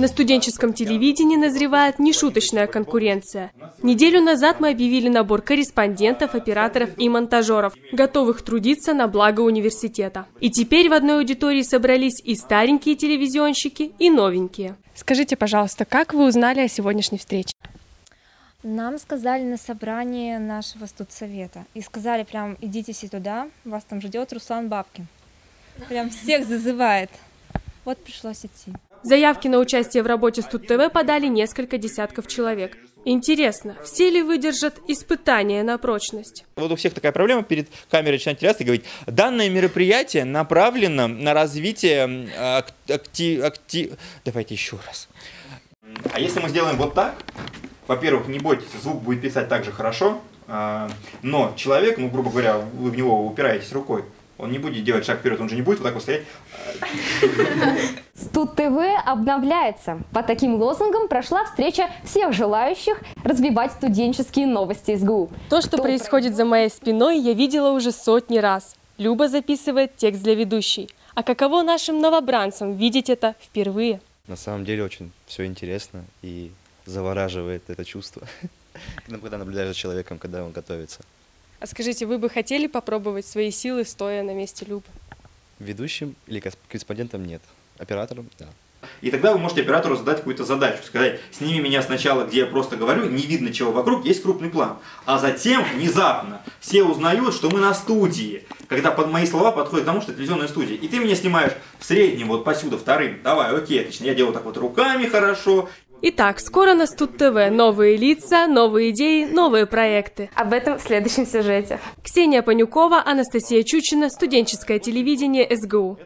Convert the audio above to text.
На студенческом телевидении назревает нешуточная конкуренция. Неделю назад мы объявили набор корреспондентов, операторов и монтажеров, готовых трудиться на благо университета. И теперь в одной аудитории собрались и старенькие телевизионщики, и новенькие. Скажите, пожалуйста, как вы узнали о сегодняшней встрече? Нам сказали на собрании нашего студсовета. И сказали прям, идите все туда, вас там ждет Руслан Бабкин. Прям всех зазывает. Вот пришлось идти. Заявки на участие в работе Студ-ТВ подали несколько десятков человек. Интересно, все ли выдержат испытания на прочность? Вот у всех такая проблема, перед камерой начинать теряться и говорить: данное мероприятие направлено на развитие Давайте еще раз. А если мы сделаем вот так, во-первых, не бойтесь, звук будет писать так же хорошо, но человек, ну, грубо говоря, вы в него упираетесь рукой, он не будет делать шаг вперед, он же не будет вот так вот стоять. Студ-ТВ обновляется. По таким лозунгам прошла встреча всех желающих развивать студенческие новости СГУ. То, что происходит за моей спиной, я видела уже сотни раз. Люба записывает текст для ведущей. А каково нашим новобранцам видеть это впервые? На самом деле очень все интересно и завораживает это чувство, когда наблюдаешь за человеком, когда он готовится. А скажите, вы бы хотели попробовать свои силы, стоя на месте Любы? Ведущим или корреспондентом нет, оператором – да. И тогда вы можете оператору задать какую-то задачу, сказать: сними меня сначала, где я просто говорю, не видно чего вокруг, есть крупный план. А затем внезапно все узнают, что мы на студии, когда под мои слова подходит к тому, что это телевизионная студия. И ты меня снимаешь в среднем, вот посюда, вторым. Давай, окей, отлично, я делаю так вот руками хорошо. Итак, скоро на Студ-ТВ новые лица, новые идеи, новые проекты. Об этом в следующем сюжете. Ксения Панюкова, Анастасия Чучина, студенческое телевидение СГУ.